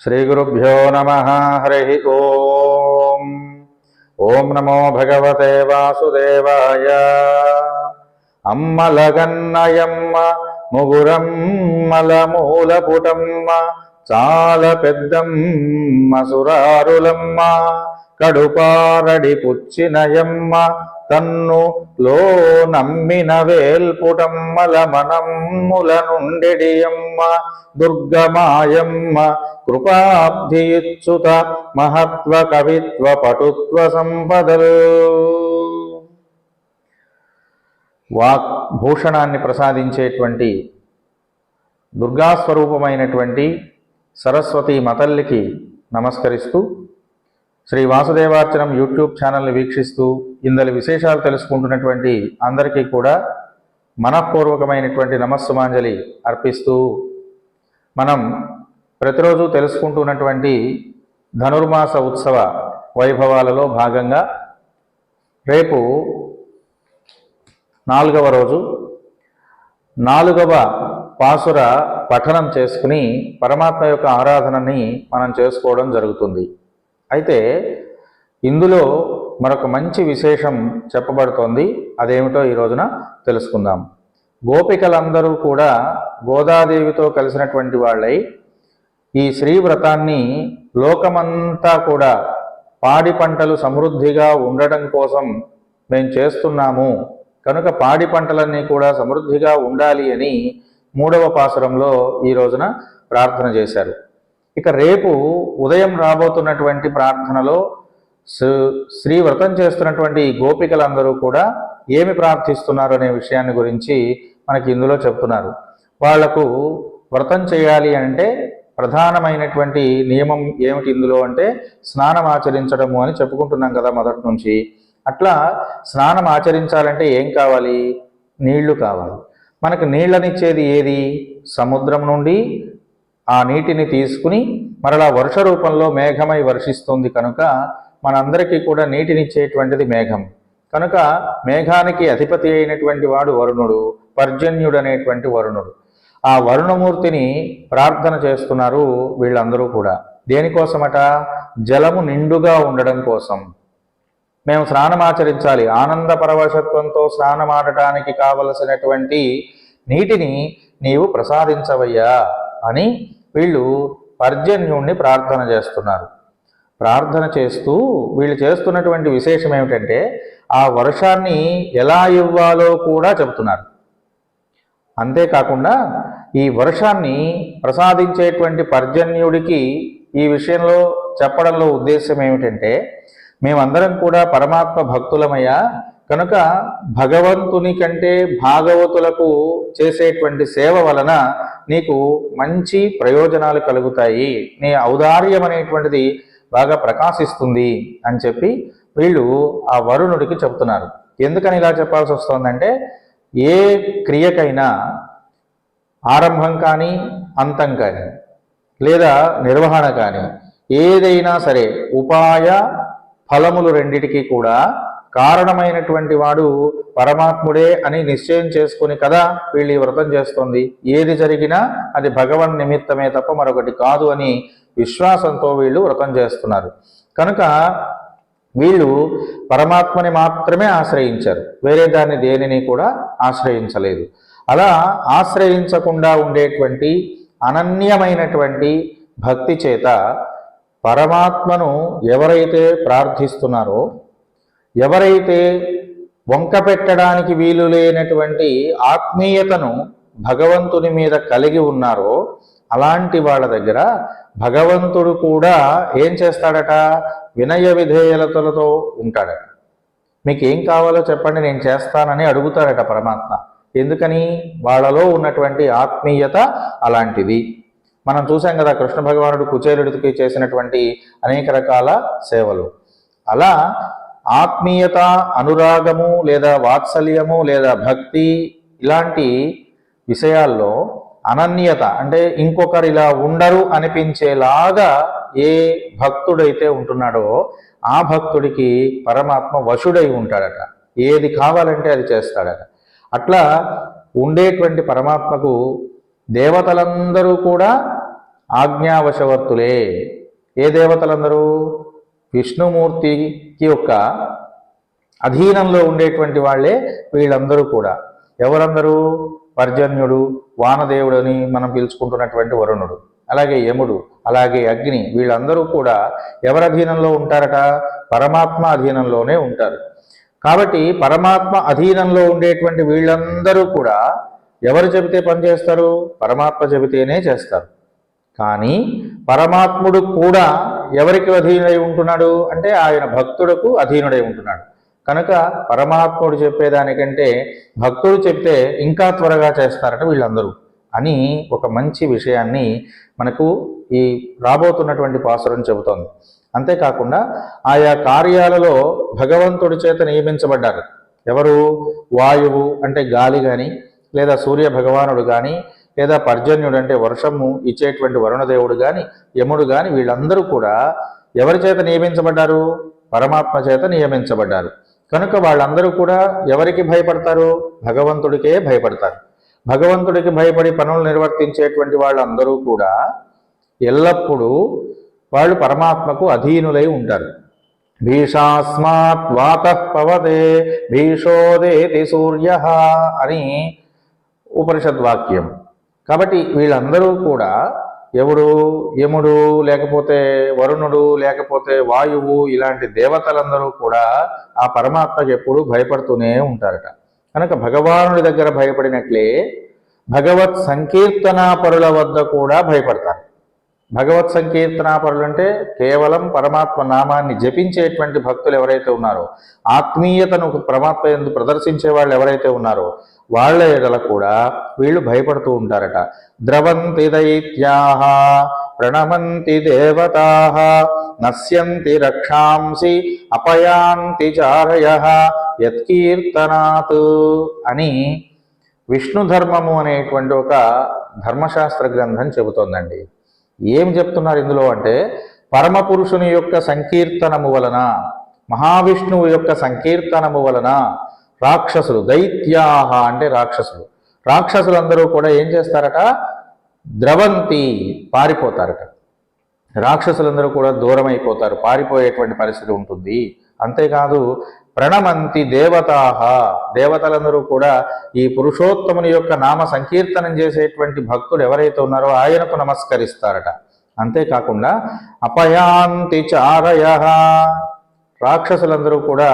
श्रीगुरुभ्यो नमः। हरि ओम। ओम नमो भगवते वासुदेवाय। అమ్మలగన్నయమ్మ ముగురమ్మలమూలపుటమ్మ చాల పెద్దమ్మ సురారులమ్మ కడుపారడి పుచ్చినయమ్మ తన్ను లో నమ్మిన వేల్పుటమ్మల మనమ్ముల నుండెడియమ్మ దుర్గమాయమ్మ కృపాబ్ధియుచ్యుత మహత్వ కవిత్వ పటుత్వ సంపదల్. వాగ్భూషణాన్ని ప్రసాదించేటువంటి దుర్గాస్వరూపమైనటువంటి సరస్వతి మతల్లికి నమస్కరిస్తూ శ్రీ వాసుదేవార్చనం యూట్యూబ్ ఛానల్ని వీక్షిస్తూ ఇందలి విశేషాలు తెలుసుకుంటున్నటువంటి అందరికీ కూడా మనఃపూర్వకమైనటువంటి నమస్సుమాంజలి అర్పిస్తూ మనం ప్రతిరోజు తెలుసుకుంటున్నటువంటి ధనుర్మాస ఉత్సవ వైభవాలలో భాగంగా రేపు 4వ రోజు 4వ పాసుర పఠనం చేసుకుని పరమాత్మ యొక్క ఆరాధనని మనం చేసుకోవడం జరుగుతుంది. అయితే ఇందులో మరొక మంచి విశేషం చెప్పబడుతోంది. అదేమిటో ఈ రోజున తెలుసుకుందాం. గోపికలందరూ కూడా గోదాదేవితో కలిసినటువంటి వాళ్ళై ఈ శ్రీవ్రతాన్ని లోకమంతా కూడా పాడి పంటలు సమృద్ధిగా ఉండడం కోసం మేము చేస్తున్నాము కనుక పాడి పంటలన్నీ కూడా సమృద్ధిగా ఉండాలి అని 3వ పాసురంలో ఈ రోజున ప్రార్థన చేశారు. ఇక రేపు ఉదయం రాబోతున్నటువంటి ప్రార్థనలో శ్రీవ్రతం చేస్తున్నటువంటి గోపికలందరూ కూడా ఏమి ప్రార్థిస్తున్నారు అనే విషయాన్ని గురించి మనకి ఇందులో చెప్తున్నారు. వాళ్లకు వ్రతం చేయాలి అంటే ప్రధానమైనటువంటి నియమం ఏమిటి ఇందులో అంటే స్నానం ఆచరించడము అని చెప్పుకుంటున్నాం కదా మొదటి నుంచి. అట్లా స్నానం ఆచరించాలంటే ఏం కావాలి? నీళ్లు కావాలి. మనకు నీళ్ళనిచ్చేది ఏది? సముద్రం నుండి ఆ నీటిని తీసుకుని మరలా వర్ష రూపంలో మేఘమై వర్షిస్తుంది కనుక మనందరికీ కూడా నీటినిచ్చేటువంటిది మేఘం. కనుక మేఘానికి అధిపతి అయినటువంటి వాడు వరుణుడు, పర్జన్యుడు అనేటువంటి వరుణుడు. ఆ వరుణమూర్తిని ప్రార్థన చేస్తున్నారు వీళ్ళందరూ కూడా. దేనికోసమట? జలము నిండుగా ఉండడం కోసం. మేము స్నానమాచరించాలి, ఆనంద పరవశత్వంతో స్నానమాడటానికి కావలసినటువంటి నీటిని నీవు ప్రసాదించవయ్యా అని వీళ్ళు పర్జన్యుణ్ణి ప్రార్థన చేస్తున్నారు. ప్రార్థన చేస్తూ వీళ్ళు చేస్తున్నటువంటి విశేషం ఏమిటంటే ఆ వర్షాన్ని ఎలా ఇవ్వాలో కూడా చెబుతున్నారు. అంతేకాకుండా ఈ వర్షాన్ని ప్రసాదించేటువంటి పర్జన్యుడికి ఈ విషయంలో చెప్పడంలో ఉద్దేశం ఏమిటంటే మేమందరం కూడా పరమాత్మ భక్తులమయ్యా కనుక భగవంతుని కంటే భాగవతులకు చేసేటువంటి సేవ వలన నీకు మంచి ప్రయోజనాలు కలుగుతాయి, నీ ఔదార్యం అనేటువంటిది బాగా ప్రకాశిస్తుంది అని చెప్పి వీళ్ళు ఆ వరుణుడికి చెప్తున్నారు. ఎందుకని ఇలా చెప్పాల్సి వస్తుందంటే ఏ క్రియకైనా ఆరంభం కానీ అంతం కానీ లేదా నిర్వహణ కానీ ఏదైనా సరే ఉపాయ ఫలములు రెండిటికి కూడా కారణమైనటువంటి వాడు పరమాత్ముడే అని నిశ్చయం చేసుకుని కదా వీళ్ళు ఈ వ్రతం చేస్తోంది. ఏది జరిగినా అది భగవన్ నిమిత్తమే తప్ప మరొకటి కాదు అని విశ్వాసంతో వీళ్ళు వ్రతం చేస్తున్నారు. కనుక వీళ్ళు పరమాత్మని మాత్రమే ఆశ్రయించారు, వేరే దాన్ని దేనిని కూడా ఆశ్రయించలేదు. అలా ఆశ్రయించకుండా ఉండేటువంటి అనన్యమైనటువంటి భక్తి చేత పరమాత్మను ఎవరైతే ప్రార్థిస్తున్నారో, ఎవరైతే వంక పెట్టడానికి వీలు లేనటువంటి ఆత్మీయతను భగవంతుని మీద కలిగి ఉన్నారో అలాంటి వాళ్ళ దగ్గర భగవంతుడు కూడా ఏం చేస్తాడట? వినయ విధేయతలతో ఉంటాడట. మీకు ఏం కావాలో చెప్పండి నేను చేస్తానని అడుగుతాడట పరమాత్మ. ఎందుకని? వాళ్ళలో ఉన్నటువంటి ఆత్మీయత అలాంటిది. మనం చూసాం కదా కృష్ణ భగవానుడు కుచేలుడికి చేసినటువంటి అనేక రకాల సేవలు. అలా ఆత్మీయత, అనురాగము లేదా వాత్సల్యము లేదా భక్తి ఇలాంటి విషయాల్లో అనన్యత అంటే ఇంకొకరు ఇలా ఉండరు అనిపించేలాగా ఏ భక్తుడైతే ఉంటున్నాడో ఆ భక్తుడికి పరమాత్మ వశుడై ఉంటాడట. ఏది కావాలంటే అది చేస్తాడట. అట్లా ఉండేటువంటి పరమాత్మకు దేవతలందరూ కూడా ఆజ్ఞావశవర్తులే. ఏ దేవతలందరూ? విష్ణుమూర్తికి యొక్క అధీనంలో ఉండేటువంటి వాళ్ళే వీళ్ళందరూ కూడా. ఎవరందరూ? పర్జన్యుడు, వానదేవుడు అని మనం పిలుచుకుంటున్నటువంటి వరుణుడు, అలాగే యముడు, అలాగే అగ్ని, వీళ్ళందరూ కూడా ఎవరి అధీనంలో ఉంటారట? పరమాత్మ అధీనంలోనే ఉంటారు. కాబట్టి పరమాత్మ అధీనంలో ఉండేటువంటి వీళ్ళందరూ కూడా ఎవరు చెబితే పనిచేస్తారు? పరమాత్మ చెబితేనే చేస్తారు. కానీ పరమాత్ముడు కూడా ఎవరికి అధీనుడై ఉంటున్నాడు అంటే ఆయన భక్తుడకు అధీనుడై ఉంటున్నాడు. కనుక పరమాత్ముడు చెప్పేదానికంటే భక్తుడు చెప్తే ఇంకా త్వరగా చేస్తారట వీళ్ళందరూ అని ఒక మంచి విషయాన్ని మనకు ఈ రాబోతున్నటువంటి పాసురం చెబుతోంది. అంతేకాకుండా ఆయా కార్యాలలో భగవంతుడి చేత నియమించబడ్డారు. ఎవరు? వాయువు అంటే గాలి కానీ, లేదా సూర్య భగవానుడు కానీ, లేదా పర్జన్యుడు అంటే వర్షము ఇచ్చేటువంటి వరుణదేవుడు కానీ, యముడు కానీ, వీళ్ళందరూ కూడా ఎవరి చేత నియమించబడ్డారు? పరమాత్మ చేత నియమించబడ్డారు. కనుక వాళ్ళందరూ కూడా ఎవరికి భయపడతారు? భగవంతుడికే భయపడతారు. భగవంతుడికి భయపడి పనులు నిర్వర్తించేటువంటి వాళ్ళందరూ కూడా ఎల్లప్పుడూ వాళ్ళు పరమాత్మకు అధీనులై ఉంటారు. భీషాస్మాత్ వాతః పవతే భీషోదేతి సూర్య అని ఉపనిషద్వాక్యం. కాబట్టి వీళ్ళందరూ కూడా ఎవడు? యముడు, లేకపోతే వరుణుడు, లేకపోతే వాయువు, ఇలాంటి దేవతలందరూ కూడా ఆ పరమాత్మకి ఎప్పుడు భయపడుతూనే ఉంటారట. కనుక భగవానుడి దగ్గర భయపడినట్లే భగవత్ సంకీర్తనాపరుల వద్ద కూడా భయపడతారు. భగవత్ సంకీర్తనాపరులు అంటే కేవలం పరమాత్మ నామాన్ని జపించేటువంటి భక్తులు ఎవరైతే ఉన్నారో, ఆత్మీయతను పరమాత్మ యందు ప్రదర్శించే వాళ్ళు ఎవరైతే ఉన్నారో వాళ్ళ ఎడల కూడా వీళ్ళు భయపడుతూ ఉంటారట. ద్రవంతి దైత్యాః ప్రణమంతి దేవతాః నశ్యంతి రక్షాంసి అపయాంతి చారయః యత్కీర్తనాత్ అని విష్ణు ధర్మము అనేటువంటి ఒక ధర్మశాస్త్ర గ్రంథం చెబుతోందండి. ఏం చెప్తున్నారు ఇందులో అంటే, పరమపురుషుని యొక్క సంకీర్తనము వలన, మహావిష్ణువు యొక్క సంకీర్తనము వలన రాక్షసులు, దైత్యాహ అంటే రాక్షసులు, రాక్షసులందరూ కూడా ఏం చేస్తారట? ద్రవంతి, పారిపోతారట. రాక్షసులందరూ కూడా దూరం అయిపోతారు, పారిపోయేటువంటి పరిస్థితి ఉంటుంది. అంతేకాదు ప్రణమంతి దేవతాహ, దేవతలందరూ కూడా ఈ పురుషోత్తముని యొక్క నామ సంకీర్తనం చేసేటువంటి భక్తులు ఎవరైతే ఉన్నారో ఆయనకు నమస్కరిస్తారట. అంతేకాకుండా అపయాంతి చారయః, రాక్షసులందరూ కూడా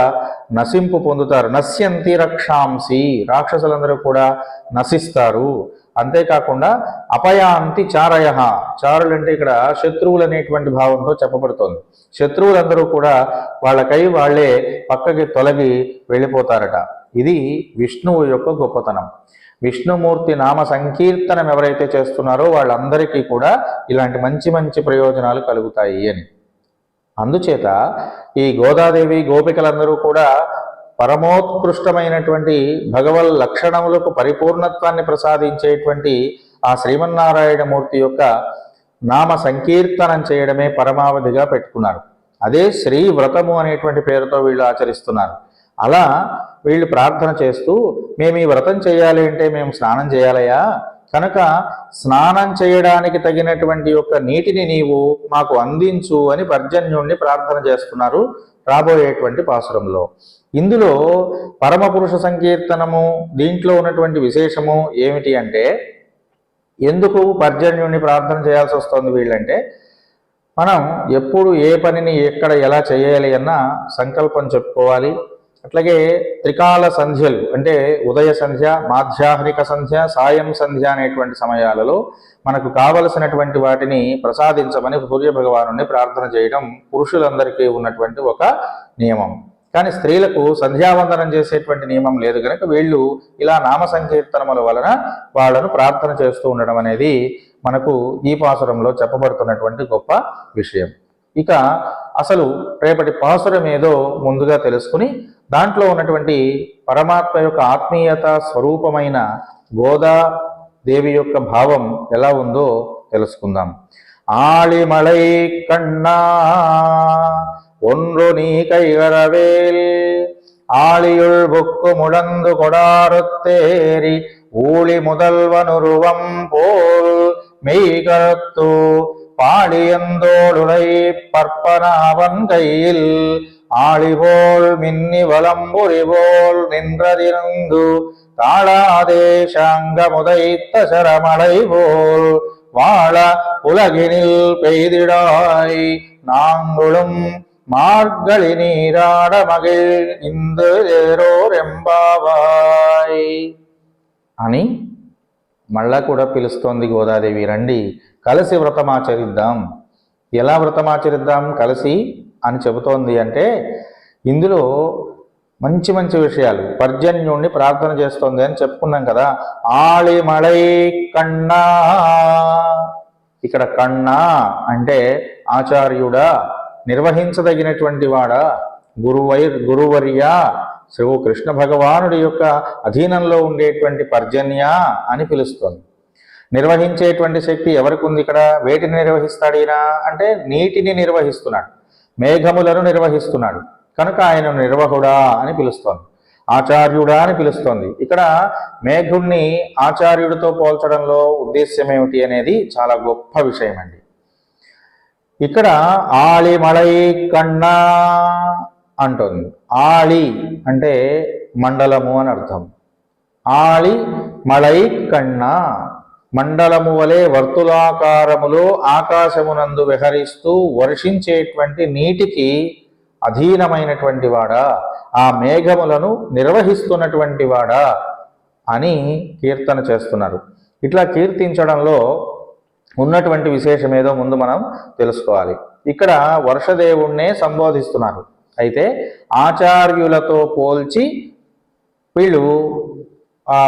నశింపు పొందుతారు. నశ్యంతి రక్షాంసి, రాక్షసులందరూ కూడా నశిస్తారు. అంతేకాకుండా అపయాంతి చారయః, చారులు అంటే ఇక్కడ శత్రువులు అనేటువంటి భావంతో చెప్పబడుతోంది. శత్రువులందరూ కూడా వాళ్ళకై వాళ్ళే పక్కకి తొలగి వెళ్ళిపోతారట. ఇది విష్ణువు యొక్క గొప్పతనం. విష్ణుమూర్తి నామ సంకీర్తనం ఎవరైతే చేస్తున్నారో వాళ్ళందరికీ కూడా ఇలాంటి మంచి మంచి ప్రయోజనాలు కలుగుతాయి అని. అందుచేత ఈ గోదాదేవి గోపికలందరూ కూడా పరమోత్కృష్టమైనటువంటి భగవల్ లక్షణములకు పరిపూర్ణత్వాన్ని ప్రసాదించేటువంటి ఆ శ్రీమన్నారాయణమూర్తి యొక్క నామ సంకీర్తనం చేయడమే పరమావధిగా పెట్టుకున్నారు. అదే శ్రీ వ్రతము అనేటువంటి పేరుతో వీళ్ళు ఆచరిస్తున్నారు. అలా వీళ్ళు ప్రార్థన చేస్తూ, మేము ఈ వ్రతం చేయాలి అంటే మేము స్నానం చేయాలయా, కనుక స్నానం చేయడానికి తగినటువంటి యొక్క నీటిని నీవు మాకు అందించు అని పర్జన్యుణ్ణి ప్రార్థన చేస్తున్నారు రాబోయేటువంటి పాసురంలో. ఇందులో పరమపురుష సంకీర్తనము దీంట్లో ఉన్నటువంటి విశేషము ఏమిటి అంటే, ఎందుకు పర్జన్యుణ్ణి ప్రార్థన చేయాల్సి వస్తుంది వీళ్ళంటే, మనం ఎప్పుడు ఏ పనిని ఎక్కడ ఎలా చేయాలి అన్న సంకల్పం చెప్పుకోవాలి. అట్లాగే త్రికాల సంధ్యలు అంటే ఉదయ సంధ్య, మాధ్యాహ్నిక సంధ్య, సాయం సంధ్య అనేటువంటి సమయాలలో మనకు కావలసినటువంటి వాటిని ప్రసాదించమని సూర్య భగవానుని ప్రార్థన చేయడం పురుషులందరికీ ఉన్నటువంటి ఒక నియమం. కానీ స్త్రీలకు సంధ్యావందనం చేసేటువంటి నియమం లేదు కనుక వీళ్ళు ఇలా నామ సంకీర్తనముల వలన వాళ్ళను ప్రార్థన చేస్తూ ఉండడం అనేది మనకు ఈ పాసురంలో చెప్పబడుతున్నటువంటి గొప్ప విషయం. ఇక అసలు రేపటి పాసురం ఏదో ముందుగా తెలుసుకుని దాంట్లో ఉన్నటువంటి పరమాత్మ యొక్క ఆత్మీయత స్వరూపమైన గోదా దేవి యొక్క భావం ఎలా ఉందో తెలుసుకుందాం. ఆళిమళై కన్నా ஒன்று நீ கைகரவேல் ஆளியுள் புக்கு முழந்து கொடாருத்தேரி ஊழி முதல்வனுருவம் போல் மெய்கருத்து பாடியந்தோளுரை பற்பனாவன் கையில் ஆளிபோல் மின்னி வலம்புரிபோல் நின்றதிருந்து தாளாதேசாங்க முதைத்த சரமலை போல் வாழ உலகினில் பெய்திடாய் நாங்களும் మార్గళి నీరాడ మగిల్ ఇందు ఏరోర్ ఎంబావాయ్ అని మళ్ళా కూడా పిలుస్తోంది గోదాదేవి. రండి కలిసి వ్రతమాచరిద్దాం. ఎలా వ్రతమాచరిద్దాం కలిసి అని చెబుతోంది అంటే ఇందులో మంచి మంచి విషయాలు. పర్జన్యుణ్ణి ప్రార్థన చేస్తోంది అని చెప్పుకున్నాం కదా. ఆళిమళై కన్నా, ఇక్కడ కన్నా అంటే ఆచార్యుడా, నిర్వహించదగినటువంటి వాడా, గురువర్య, శ్రీ కృష్ణ భగవానుడి యొక్క అధీనంలో ఉండేటువంటి పర్జన్య అని పిలుస్తోంది. నిర్వహించేటువంటి శక్తి ఎవరికి ఉంది ఇక్కడ? వేటిని నిర్వహిస్తాడు ఈయన అంటే నీటిని నిర్వహిస్తున్నాడు, మేఘములను నిర్వహిస్తున్నాడు కనుక ఆయన నిర్వహుడా అని పిలుస్తోంది, ఆచార్యుడా అని పిలుస్తోంది. ఇక్కడ మేఘుణ్ణి ఆచార్యుడితో పోల్చడంలో ఉద్దేశ్యం ఏమిటి అనేది చాలా గొప్ప విషయం అండి. ఇక్కడ ఆళి మళై కన్నా అంటుంది. ఆళి అంటే మండలము అని అర్థం. ఆళి మళై కన్నా, మండలము వలె వర్తులాకారములో ఆకాశమునందు విహరిస్తూ వర్షించేటువంటి నీటికి అధీనమైనటువంటి వాడా, ఆ మేఘములను నిర్వహిస్తున్నటువంటి వాడా అని కీర్తన చేస్తున్నారు. ఇట్లా కీర్తించడంలో ఉన్నటువంటి విశేషం ఏదో ముందు మనం తెలుసుకోవాలి. ఇక్కడ వర్షదేవుణ్ణే సంబోధిస్తున్నారు. అయితే ఆచార్యులతో పోల్చి వీళ్ళు ఆ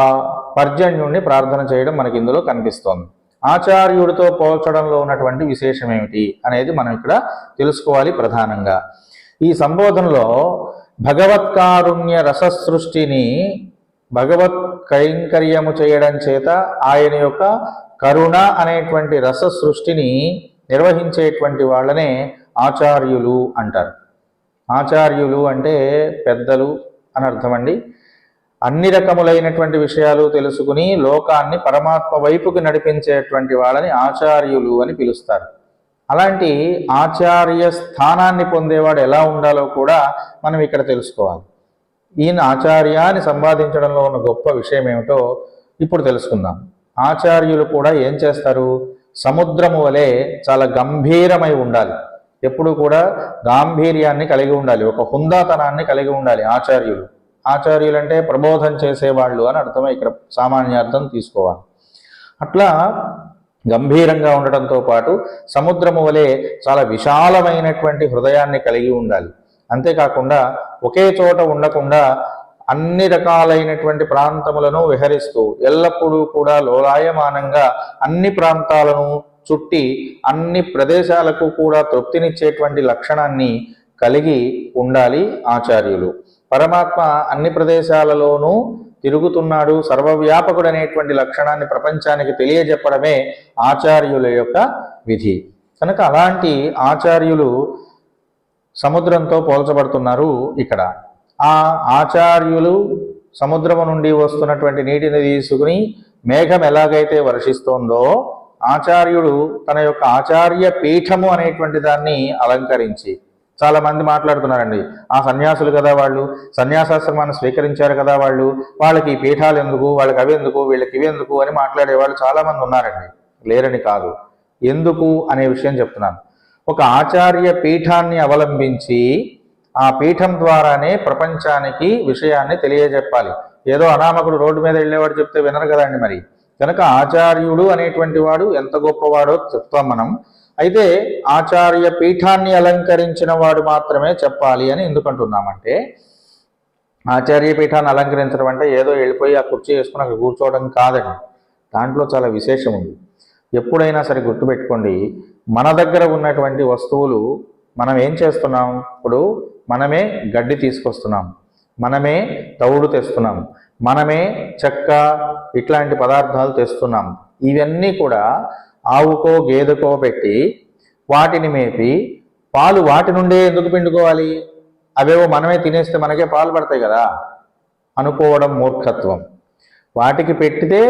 పర్జన్యుణ్ణి ప్రార్థన చేయడం మనకి ఇందులో కనిపిస్తోంది. ఆచార్యుడితో పోల్చడంలో ఉన్నటువంటి విశేషం ఏమిటి అనేది మనం ఇక్కడ తెలుసుకోవాలి ప్రధానంగా. ఈ సంబోధనలో భగవత్కారుణ్య రససృష్టిని భగవత్ కైంకర్యము చేయడం చేత ఆయన యొక్క కరుణ అనేటువంటి రస సృష్టిని నిర్వహించేటువంటి వాళ్ళనే ఆచార్యులు అంటారు. ఆచార్యులు అంటే పెద్దలు అని అర్థమండి. అన్ని రకములైనటువంటి విషయాలు తెలుసుకుని లోకాన్ని పరమాత్మ వైపుకి నడిపించేటువంటి వాళ్ళని ఆచార్యులు అని పిలుస్తారు. అలాంటి ఆచార్య స్థానాన్ని పొందేవాడు ఎలా ఉండాలో కూడా మనం ఇక్కడ తెలుసుకోవాలి. ఈయన ఆచార్యాన్ని సంపాదించడంలో ఉన్న గొప్ప విషయం ఏమిటో ఇప్పుడు తెలుసుకుందాం. ఆచార్యులు కూడా ఏం చేస్తారు? సముద్రము వలె చాలా గంభీరమై ఉండాలి. ఎప్పుడు కూడా గాంభీర్యాన్ని కలిగి ఉండాలి, ఒక హుందాతనాన్ని కలిగి ఉండాలి ఆచార్యులు. ఆచార్యులు అంటే ప్రబోధం చేసేవాళ్ళు అని అర్థమే, ఇక్కడ సామాన్య అర్థం తీసుకోవాలి. అట్లా గంభీరంగా ఉండటంతో పాటు సముద్రము వలె చాలా విశాలమైనటువంటి హృదయాన్ని కలిగి ఉండాలి. అంతేకాకుండా ఒకే చోట ఉండకుండా అన్ని రకాలైనటువంటి ప్రాంతములను విహరిస్తూ ఎల్లప్పుడూ కూడా లోలాయమానంగా అన్ని ప్రాంతాలను చుట్టి అన్ని ప్రదేశాలకు కూడా తృప్తినిచ్చేటువంటి లక్షణాన్ని కలిగి ఉండాలి ఆచార్యులు. పరమాత్మ అన్ని ప్రదేశాలలోనూ తిరుగుతున్నాడు, సర్వవ్యాపకుడు అనేటువంటి లక్షణాన్ని ప్రపంచానికి తెలియజెప్పడమే ఆచార్యుల యొక్క విధి. కనుక అలాంటి ఆచార్యులు సముద్రంతో పోల్చబడుతున్నారు ఇక్కడ. ఆ ఆచార్యులు సముద్రము నుండి వస్తున్నటువంటి నీటిని తీసుకుని మేఘం ఎలాగైతే వర్షిస్తోందో ఆచార్యుడు తన యొక్క ఆచార్య పీఠము అనేటువంటి దాన్ని అలంకరించి, చాలా మంది మాట్లాడుతున్నారండి, ఆ సన్యాసులు కదా వాళ్ళు, సన్యాసాశ్రమాన్ని స్వీకరించారు కదా వాళ్ళు, వాళ్ళకి ఈ పీఠాలు ఎందుకు, వాళ్ళకి అవి ఎందుకు, వీళ్ళకి ఇవి ఎందుకు అని మాట్లాడే వాళ్ళు చాలా మంది ఉన్నారండి. లేరని కాదు, ఎందుకు అనే విషయం చెప్తున్నాను. ఒక ఆచార్య పీఠాన్ని అవలంబించి ఆ పీఠం ద్వారానే ప్రపంచానికి విషయాన్ని తెలియజెప్పాలి. ఏదో అనామకుడు రోడ్డు మీద వెళ్ళేవాడు చెప్తే వినరు కదండి మరి. కనుక ఆచార్యుడు అనేటువంటి వాడు ఎంత గొప్పవాడో చెప్తాం మనం. అయితే ఆచార్య పీఠాన్ని అలంకరించిన వాడు మాత్రమే చెప్పాలి అని ఎందుకంటున్నామంటే, ఆచార్య పీఠాన్ని అలంకరించడం అంటే ఏదో వెళ్ళిపోయి ఆ కుర్చీ వేసుకుని అక్కడ కూర్చోవడం కాదండి. దాంట్లో చాలా విశేషం ఉంది. ఎప్పుడైనా సరే గుర్తుపెట్టుకోండి, మన దగ్గర ఉన్నటువంటి వస్తువులు మనం ఏం చేస్తున్నాం? ఇప్పుడు మనమే గడ్డి తీసుకొస్తున్నాం, మనమే తౌడు తెస్తున్నాం, మనమే చెక్క ఇట్లాంటి పదార్థాలు తెస్తున్నాం. ఇవన్నీ కూడా ఆవుకో గేదెకో పెట్టి వాటిని మేపి పాలు వాటి నుండే ఎందుకు పిండుకోవాలి? అవేవో మనమే తినేస్తే మనకే పాలు పడతాయి కదా అనుకోవడం మూర్ఖత్వం. వాటికి పెట్టితే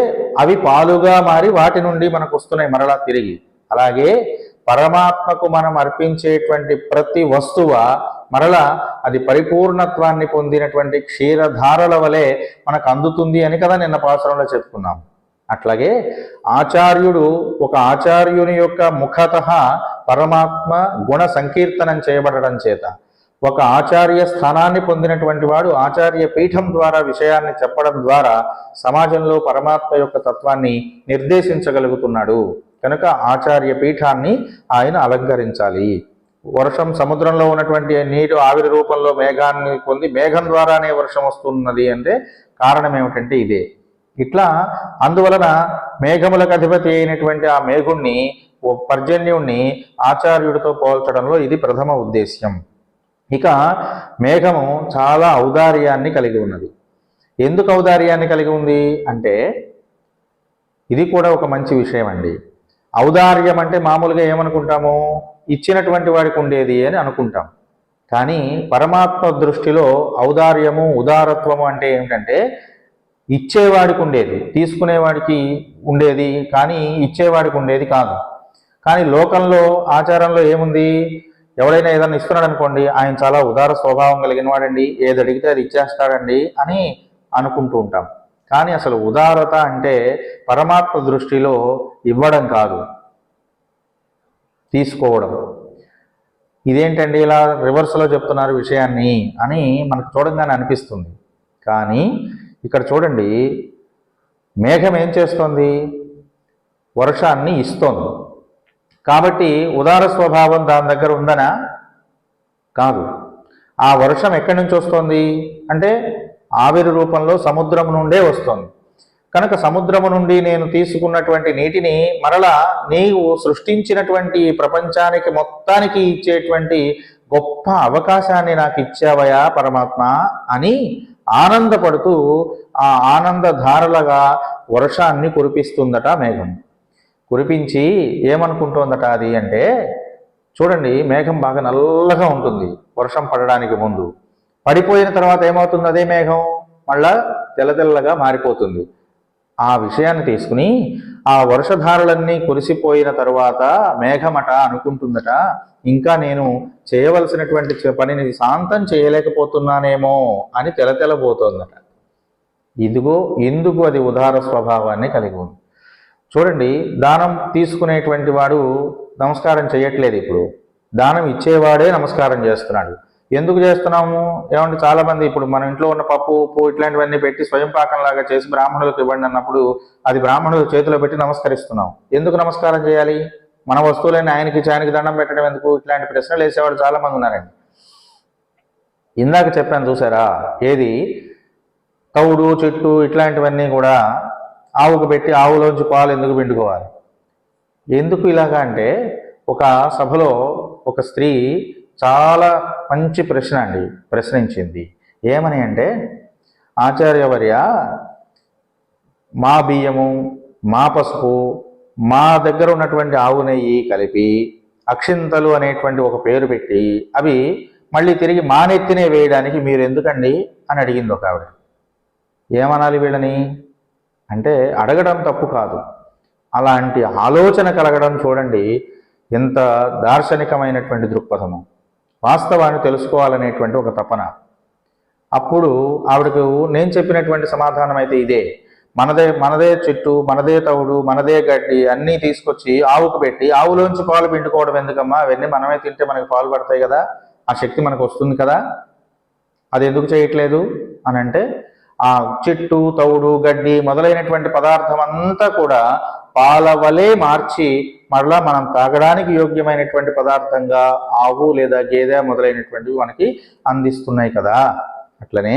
అవి పాలుగా మారి వాటి నుండి మనకు వస్తున్నాయి మరలా తిరిగి. అలాగే పరమాత్మకు మనం అర్పించేటువంటి ప్రతి వస్తువ మరలా అది పరిపూర్ణత్వాన్ని పొందినటువంటి క్షీరధారల వలె మనకు అందుతుంది అని కదా నిన్న పాసురంలో చెప్పుకున్నాం. అట్లాగే ఆచార్యుడు ఒక ఆచార్యుని యొక్క ముఖతః పరమాత్మ గుణ సంకీర్తనం చేయబడడం చేత ఒక ఆచార్య స్థానాన్ని పొందినటువంటి వాడు ఆచార్య పీఠం ద్వారా విషయాన్ని చెప్పడం ద్వారా సమాజంలో పరమాత్మ యొక్క తత్వాన్ని నిర్దేశించగలుగుతున్నాడు. కనుక ఆచార్య పీఠాన్ని ఆయన అలంకరించాలి. వర్షం సముద్రంలో ఉన్నటువంటి నీరు ఆవిరి రూపంలో మేఘాన్ని పొంది మేఘం ద్వారానే వర్షం వస్తున్నది అంటే కారణం ఏమిటంటే ఇదే. ఇట్లా అందువలన మేఘములకు అధిపతి అయినటువంటి ఆ మేఘుణ్ణి పర్జన్యుణ్ణి ఆచార్యుడితో పోల్చడంలో ఇది ప్రథమ ఉద్దేశ్యం. ఇక మేఘము చాలా ఔదార్యాన్ని కలిగి ఉన్నది. ఎందుకు ఔదార్యాన్ని కలిగి ఉంది అంటే ఇది కూడా ఒక మంచి విషయం అండి. ఔదార్యం అంటే మామూలుగా ఏమనుకుంటాము, ఇచ్చినటువంటి వాడికి ఉండేది అని అనుకుంటాం. కానీ పరమాత్మ దృష్టిలో ఔదార్యము ఉదారత్వము అంటే ఏమిటంటే ఇచ్చేవాడికి ఉండేది, తీసుకునేవాడికి ఉండేది, కానీ ఇచ్చేవాడికి ఉండేది కాదు. కానీ లోకంలో ఆచారంలో ఏముంది, ఎవడైనా ఏదైనా ఇస్తున్నాడు అనుకోండి, ఆయన చాలా ఉదార స్వభావం కలిగిన వాడండి, ఏది అడిగితే అది ఇచ్చేస్తాడండి అని అనుకుంటూ ఉంటాం. కానీ అసలు ఉదారత అంటే పరమాత్మ దృష్టిలో ఇవ్వడం కాదు, తీసుకోవడం. ఇదేంటండి ఇలా రివర్స్లో చెప్తున్నారు విషయాన్ని అని మనకు చూడంగానే అనిపిస్తుంది. కానీ ఇక్కడ చూడండి, మేఘం ఏం చేస్తోంది, వర్షాన్ని ఇస్తోంది. కాబట్టి ఉదార స్వభావం దాని దగ్గర ఉందనా? కాదు. ఆ వర్షం ఎక్కడి నుంచి వస్తుంది అంటే ఆవిరి రూపంలో సముద్రం నుండే వస్తుంది. కనుక సముద్రము నుండి నేను తీసుకున్నటువంటి నీటిని మరలా నీవు సృష్టించినటువంటి ప్రపంచానికి మొత్తానికి ఇచ్చేటువంటి గొప్ప అవకాశాన్ని నాకు ఇచ్చావయా పరమాత్మ అని ఆనందపడుతూ ఆ ఆనందధారలుగా వర్షాన్ని కురిపిస్తుందట మేఘం. కురిపించి ఏమనుకుంటోందట అది అంటే, చూడండి మేఘం బాగా నల్లగా ఉంటుంది వర్షం పడడానికి ముందు, పడిపోయిన తర్వాత ఏమవుతుంది అదే మేఘం మళ్ళా తెల్లగా మారిపోతుంది. ఆ విషయాన్ని తీసుకుని ఆ వర్షధారలన్నీ కురిసిపోయిన తరువాత మేఘమట అనుకుంటుందట, ఇంకా నేను చేయవలసినటువంటి పనిని శాంతం చేయలేకపోతున్నానేమో అని తెలతెలబోతోందట. ఇదిగో ఎందుకు అది ఉదార స్వభావాన్ని కలిగి ఉంది. చూడండి, దానం తీసుకునేటువంటి వాడు నమస్కారం చేయట్లేదు, ఇప్పుడు దానం ఇచ్చేవాడే నమస్కారం చేస్తున్నాడు. ఎందుకు చేస్తున్నాము ఏమంటే చాలామంది ఇప్పుడు మన ఇంట్లో ఉన్న పప్పు ఉప్పు ఇట్లాంటివన్నీ పెట్టి స్వయం పాకంలాగా చేసి బ్రాహ్మణులకు ఇవ్వండి అన్నప్పుడు అది బ్రాహ్మణుల చేతిలో పెట్టి నమస్కరిస్తున్నాం. ఎందుకు నమస్కారం చేయాలి, మన వస్తువులన్నీ ఆయనకి చాయనికి దండం పెట్టడం ఎందుకు, ఇట్లాంటి ప్రశ్నలు వేసేవాడు చాలామంది ఉన్నారండి. ఇందాక చెప్పాను చూసారా, ఏది తౌడు చెట్టు ఇట్లాంటివన్నీ కూడా ఆవుకు పెట్టి ఆవులోంచి పాలు ఎందుకు పిండుకోవాలి. ఎందుకు ఇలాగా అంటే ఒక సభలో ఒక స్త్రీ చాలా మంచి ప్రశ్న అండి ప్రశ్నించింది. ఏమని అంటే, ఆచార్యవర్య మా బియ్యము మా పసుపు మా దగ్గర ఉన్నటువంటి ఆవు నెయ్యి కలిపి అక్షింతలు అనేటువంటి ఒక పేరు పెట్టి అవి మళ్ళీ తిరిగి మానెత్తినే వేయడానికి మీరు ఎందుకండి అని అడిగింది ఒక ఆవిడ. ఏమనాలి వీళ్ళని అంటే, అడగడం తప్పు కాదు, అలాంటి ఆలోచన కలగడం చూడండి ఎంత దార్శనికమైనటువంటి దృక్పథము, వాస్తవాన్ని తెలుసుకోవాలనేటువంటి ఒక తపన. అప్పుడు ఆవిడకు నేను చెప్పినటువంటి సమాధానం అయితే ఇదే, మనదే చెట్టు మనదే తవుడు మనదే గడ్డి అన్నీ తీసుకొచ్చి ఆవుకు పెట్టి ఆవులోంచి పాలు పిండుకోవడం ఎందుకమ్మా, అవన్నీ మనమే తింటే మనకి పాలు పడతాయి కదా, ఆ శక్తి మనకు వస్తుంది కదా, అది ఎందుకు చేయట్లేదు అని అంటే, ఆ చెట్టు తౌడు గడ్డి మొదలైనటువంటి పదార్థం అంతా కూడా పాల వలె మార్చి మరలా మనం తాగడానికి యోగ్యమైనటువంటి పదార్థంగా ఆవు లేదా గేదె మొదలైనటువంటివి మనకి అందిస్తున్నాయి కదా. అట్లనే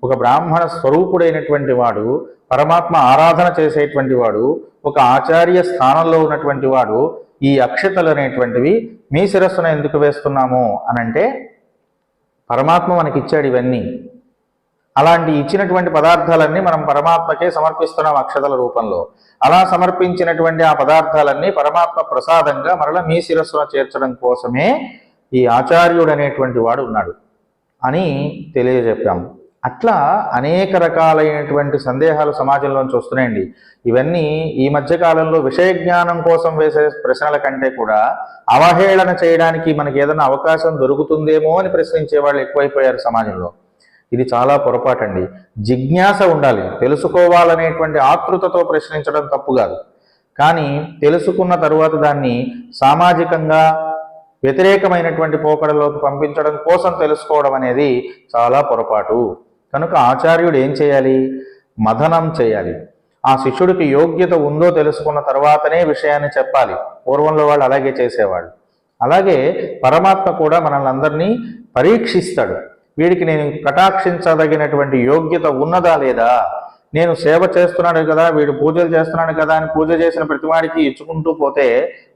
ఒక బ్రాహ్మణ స్వరూపుడైనటువంటి వాడు, పరమాత్మ ఆరాధన చేసేటువంటి వాడు, ఒక ఆచార్య స్థానంలో ఉన్నటువంటి వాడు ఈ అక్షతలు అనేటువంటివి మీ శిరస్సున ఎందుకు వేస్తున్నాము అనంటే, పరమాత్మ మనకిచ్చాడు ఇవన్నీ. అలాంటి ఇచ్చినటువంటి పదార్థాలన్నీ మనం పరమాత్మకే సమర్పిస్తున్నాం అక్షతల రూపంలో. అలా సమర్పించినటువంటి ఆ పదార్థాలన్నీ పరమాత్మ ప్రసాదంగా మరలా మీ శిరస్సున చేర్చడం కోసమే ఈ ఆచార్యుడు అనేటువంటి వాడు ఉన్నాడు అని తెలియజెప్పాము. అట్లా అనేక రకాలైనటువంటి సందేహాలు సమాజంలోంచి వస్తున్నాయండి. ఇవన్నీ ఈ మధ్య కాలంలో విషయ జ్ఞానం కోసం వేసే ప్రశ్నల కంటే కూడా అవహేళన చేయడానికి మనకి ఏదైనా అవకాశం దొరుకుతుందేమో అని ప్రశ్నించే వాళ్ళు ఎక్కువైపోయారు సమాజంలో. ఇది చాలా పొరపాటండి. జిజ్ఞాస ఉండాలి, తెలుసుకోవాలనేటువంటి ఆతృతతో ప్రశ్నించడం తప్పు కాదు. కానీ తెలుసుకున్న తరువాత దాన్ని సామాజికంగా వ్యతిరేకమైనటువంటి పోకడలోకి పంపించడం కోసం తెలుసుకోవడం అనేది చాలా పొరపాటు. కనుక ఆచార్యుడు ఏం చేయాలి? మథనం చేయాలి. ఆ శిష్యుడికి యోగ్యత ఉందో తెలుసుకున్న తర్వాతనే విషయాన్ని చెప్పాలి. పూర్వంలో వాళ్ళు అలాగే చేసేవాళ్ళు. అలాగే పరమాత్మ కూడా మనల్ని అందరినీ పరీక్షిస్తాడు. వీడికి నేను కటాక్షించదగినటువంటి యోగ్యత ఉన్నదా లేదా, నేను సేవ చేస్తున్నాడు కదా, వీడు పూజలు చేస్తున్నాడు కదా అని పూజ చేసిన ప్రతి వాడికి ఇచ్చుకుంటూ పోతే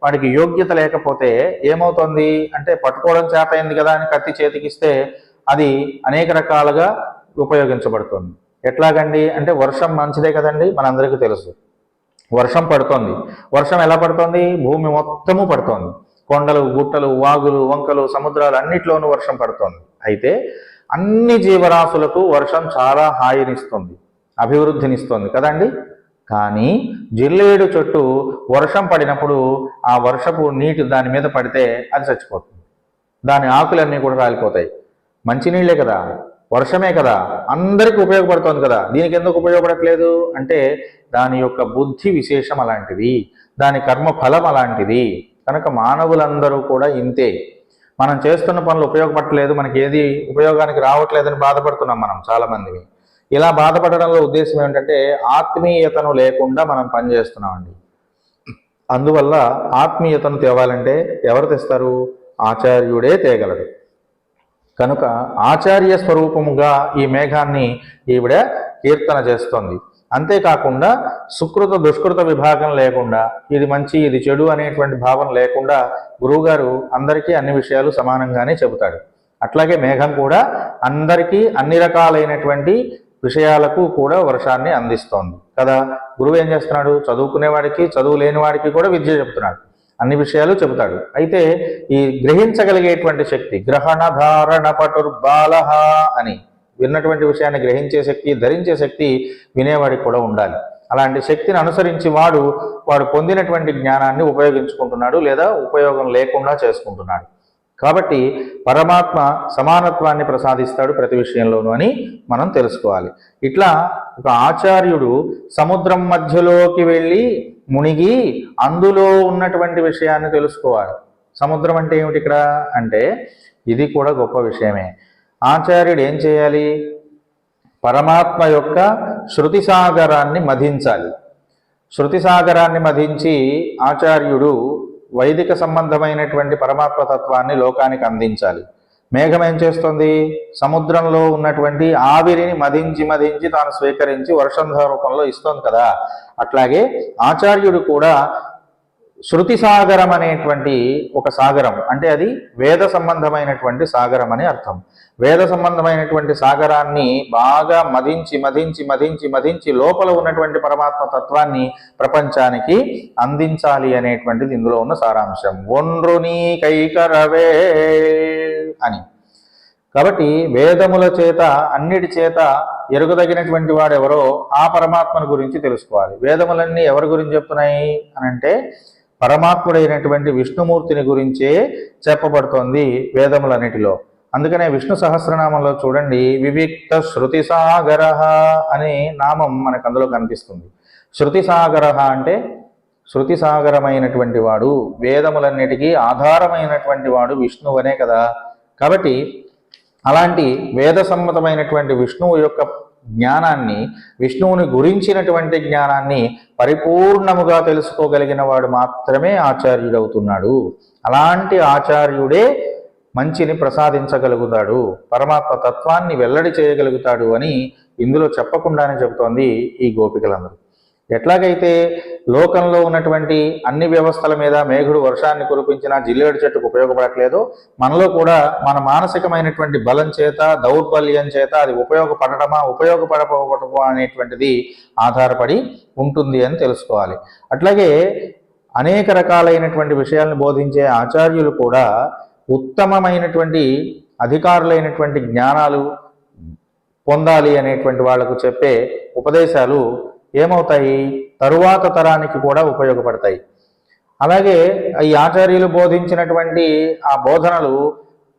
వాడికి యోగ్యత లేకపోతే ఏమవుతుంది అంటే, పట్టుకోవడం చేతైంది కదా అని కత్తి చేతికిస్తే అది అనేక రకాలుగా ఉపయోగించబడుతుంది. ఎట్లాగండి అంటే, వర్షం మంచిదే కదండి, మనందరికీ తెలుసు. వర్షం పడుతోంది. వర్షం ఎలా పడుతోంది? భూమి మొత్తము పడుతోంది. కొండలు, గుట్టలు, వాగులు, వంకలు, సముద్రాలు అన్నిట్లోనూ వర్షం పడుతోంది. అయితే అన్ని జీవరాశులకు వర్షం చాలా హాయినిస్తుంది, అభివృద్ధినిస్తుంది కదండి. కానీ జిల్లేడు చెట్టు వర్షం పడినప్పుడు ఆ వర్షపు నీటి దాని మీద పడితే అది చచ్చిపోతుంది. దాని ఆకులన్నీ కూడా రాలిపోతాయి. మంచినీళ్ళే కదా, వర్షమే కదా, అందరికీ ఉపయోగపడుతోంది కదా, దీనికి ఎందుకు ఉపయోగపడట్లేదు అంటే దాని యొక్క బుద్ధి విశేషం అలాంటిది, దాని కర్మ ఫలం అలాంటిది. కనుక మానవులందరూ కూడా ఇంతే. మనం చేస్తున్న పనులు ఉపయోగపడట్లేదు, మనకి ఏది ఉపయోగానికి రావట్లేదని బాధపడుతున్నాం మనం చాలామంది. ఇలా బాధపడడంలో ఉద్దేశం ఏమిటంటే ఆత్మీయతను లేకుండా మనం పనిచేస్తున్నామండి. అందువల్ల ఆత్మీయతను తేవాలంటే ఎవరు తెస్తారు? ఆచార్యుడే తేగలడు. కనుక ఆచార్య స్వరూపముగా ఈ మేఘాన్ని ఈవిడ కీర్తన చేస్తోంది. అంతేకాకుండా సుకృత దుష్కృత విభాగం లేకుండా, ఇది మంచి ఇది చెడు అనేటువంటి భావం లేకుండా గురువుగారు అందరికీ అన్ని విషయాలు సమానంగానే చెబుతాడు. అట్లాగే మేఘం కూడా అందరికీ అన్ని రకాలైనటువంటి విషయాలకు కూడా వర్షాన్ని అందిస్తోంది కదా. గురువు ఏం చేస్తున్నాడు? చదువుకునేవాడికి, చదువు లేని వాడికి కూడా విద్య చెబుతున్నాడు, అన్ని విషయాలు చెబుతాడు. అయితే ఈ గ్రహించగలిగేటువంటి శక్తి, గ్రహణ ధారణ పటుర్బాలహ అని విన్నటువంటి విషయాన్ని గ్రహించే శక్తి, ధరించే శక్తి వినేవాడికి కూడా ఉండాలి. అలాంటి శక్తిని అనుసరించి వాడు పొందినటువంటి జ్ఞానాన్ని ఉపయోగించుకుంటున్నాడు లేదా ఉపయోగం లేకుండా చేసుకుంటున్నాడు. కాబట్టి పరమాత్మ సమానత్వాన్ని ప్రసాదిస్తాడు ప్రతి విషయంలోనూ అని మనం తెలుసుకోవాలి. ఇట్లా ఒక ఆచార్యుడు సముద్రం మధ్యలోకి వెళ్ళి మునిగి అందులో ఉన్నటువంటి విషయాన్ని తెలుసుకోవాలి. సముద్రం అంటే ఏమిటి ఇక్కడ అంటే ఇది కూడా గొప్ప విషయమే. ఆచార్యుడు ఏం చేయాలి? పరమాత్మ యొక్క శృతి సాగరాన్ని మధించాలి. శృతి సాగరాన్ని మధించి ఆచార్యుడు వైదిక సంబంధమైనటువంటి పరమాత్మ తత్వాన్ని లోకానికి అందించాలి. మేఘం ఏం చేస్తుంది? సముద్రంలో ఉన్నటువంటి ఆవిరిని మధించి మధించి తాను స్వీకరించి వర్షంధ రూపంలో ఇస్తుంది కదా. అట్లాగే ఆచార్యుడు కూడా శృతి సాగరం అనేటువంటి ఒక సాగరం, అంటే అది వేద సంబంధమైనటువంటి సాగరం అని అర్థం. వేద సంబంధమైనటువంటి సాగరాన్ని బాగా మధించి మధించి మధించి మధించి లోపల ఉన్నటువంటి పరమాత్మ తత్వాన్ని ప్రపంచానికి అందించాలి అనేటువంటిది ఇందులో ఉన్న సారాంశం. ఒండ్రుని కైకరవే అని. కాబట్టి వేదముల చేత అన్నిటి చేత ఎరుగదగినటువంటి వాడెవరో ఆ పరమాత్మను గురించి తెలుసుకోవాలి. వేదములన్నీ ఎవరి గురించి చెప్తున్నాయి అనంటే పరమాత్ముడైనటువంటి విష్ణుమూర్తిని గురించే చెప్పబడుతోంది వేదములన్నిటిలో. అందుకనే విష్ణు సహస్రనామంలో చూడండి, వివిక్త శృతి సాగర అనే నామం మనకు అందులో కనిపిస్తుంది. శృతి సాగర అంటే శృతి సాగరమైనటువంటి వాడు, వేదములన్నిటికీ ఆధారమైనటువంటి వాడు విష్ణువనే కదా. కాబట్టి అలాంటి వేద సమ్మతమైనటువంటి విష్ణువు యొక్క జ్ఞానాన్ని, విష్ణువుని గురించినటువంటి జ్ఞానాన్ని పరిపూర్ణముగా తెలుసుకోగలిగిన వాడు మాత్రమే ఆచార్యుడవుతున్నాడు. అలాంటి ఆచార్యుడే మంచిని ప్రసాదించగలుగుతాడు, పరమాత్మ తత్వాన్ని వెల్లడి చేయగలుగుతాడు అని ఇందులో చెప్పకుండానే చెబుతోంది ఈ గోపికలందరూ. ఎట్లాగైతే లోకంలో ఉన్నటువంటి అన్ని వ్యవస్థల మీద మేఘుడు వర్షాన్ని కురిపించిన జిల్లేడు చెట్టుకు ఉపయోగపడట్లేదో, మనలో కూడా మన మానసికమైనటువంటి బలం చేత, దౌర్బల్యం చేత అది ఉపయోగపడటమా ఉపయోగపడకపోవటమా అనేటువంటిది ఆధారపడి ఉంటుంది అని తెలుసుకోవాలి. అట్లాగే అనేక రకాలైనటువంటి విషయాలను బోధించే ఆచార్యులు కూడా ఉత్తమమైనటువంటి అధికారులైనటువంటి జ్ఞానాలు పొందాలి అనేటువంటి వాళ్లకు చెప్పే ఉపదేశాలు ఏమవుతాయి, తరువాత తరానికి కూడా ఉపయోగపడతాయి. అలాగే ఈ ఆచార్యులు బోధించినటువంటి ఆ బోధనలు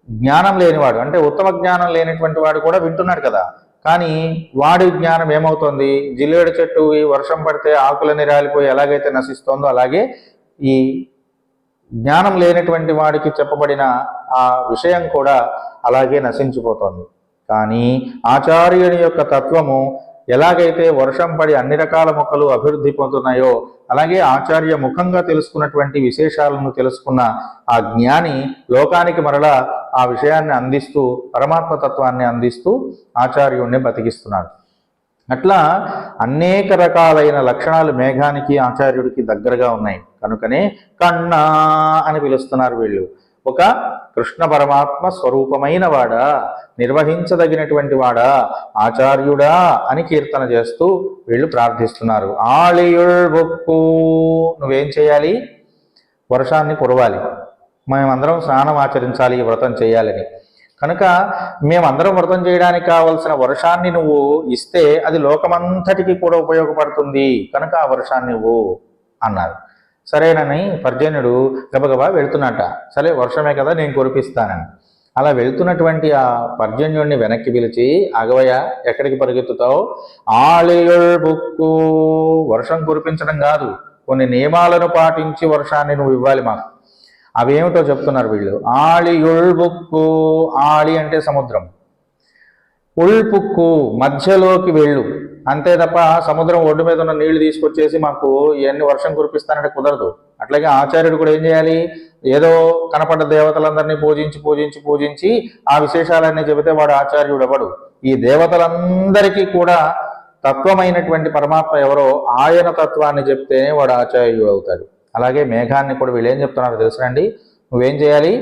జ్ఞానం లేనివాడు, అంటే ఉత్తమ జ్ఞానం లేనటువంటి వాడు కూడా వింటున్నాడు కదా, కానీ వాడి జ్ఞానం ఏమవుతుంది, జిల్లేడు చెట్టు వర్షం పడితే ఆకులని రాలిపోయి ఎలాగైతే నశిస్తోందో అలాగే ఈ జ్ఞానం లేనటువంటి వాడికి చెప్పబడిన ఆ విషయం కూడా అలాగే నశించిపోతుంది. కానీ ఆచార్యుని యొక్క తత్వము ఎలాగైతే వర్షం పడి అన్ని రకాల మొక్కలు అభివృద్ధి పొందుతున్నాయో అలాగే ఆచార్య ముఖంగా తెలుసుకున్నటువంటి విశేషాలను తెలుసుకున్న ఆ జ్ఞాని లోకానికి మరలా ఆ విషయాన్ని అందిస్తూ పరమాత్మతత్వాన్ని అందిస్తూ ఆచార్యుణ్ణి బతికిస్తున్నాడు. అట్లా అనేక రకాలైన లక్షణాలు మేఘానికి ఆచార్యుడికి దగ్గరగా ఉన్నాయి. కనుకనే కన్నా అని పిలుస్తున్నారు వీళ్ళు. ఒక కృష్ణ పరమాత్మ స్వరూపమైన వాడా, నిర్వహించదగినటువంటి వాడా, ఆచార్యుడా అని కీర్తన చేస్తూ వీళ్ళు ప్రార్థిస్తున్నారు. ఆళియుల్ బొక్కు, నువ్వేం చేయాలి, వర్షాన్ని కురవాలి, మేమందరం స్నానం ఆచరించాలి, ఈ వ్రతం చేయాలని. కనుక మేమందరం వ్రతం చేయడానికి కావలసిన వర్షాన్ని నువ్వు ఇస్తే అది లోకమంతటికి కూడా ఉపయోగపడుతుంది, కనుక ఆ వర్షాన్ని ఇవ్వు అన్నారు. సరేనని పర్జన్యుడు గబగబా వెళ్తున్నట్ట. సరే వర్షమే కదా నేను కురిపిస్తానని. అలా వెళ్తున్నటువంటి ఆ పర్జన్యుడిని వెనక్కి పిలిచి, ఆగవయ్య ఎక్కడికి పరిగెత్తుతావు, ఆళియుల్ బుక్కు, వర్షం కురిపించడం కాదు, కొన్ని నియమాలను పాటించి వర్షాన్ని నువ్వు ఇవ్వాలి మాకు. అవేమిటో చెప్తున్నారు వీళ్ళు. ఆళియుల్ బుక్కు, ఆళి అంటే సముద్రం, ఉల్పుక్కు మధ్యలోకి వెళ్ళు, అంతే తప్ప సముద్రం ఒడ్డు మీద ఉన్న నీళ్లు తీసుకొచ్చేసి మాకు ఇవన్నీ వర్షం కురిపిస్తానంటే కుదరదు. అట్లాగే ఆచార్యుడు కూడా ఏం చేయాలి, ఏదో కనపడ్డ దేవతలందరినీ పూజించి ఆ విశేషాలన్నీ చెబితే వాడు ఆచార్యుడు ఎవడు. ఈ దేవతలందరికీ కూడా తత్వమైనటువంటి పరమాత్మ ఎవరో ఆయన తత్వాన్ని చెప్తేనే వాడు ఆచార్యుడు అవుతాడు. అలాగే మేఘాన్ని కూడా వీళ్ళు ఏం చెప్తున్నారో తెలుసునండి, నువ్వేం చేయాలి,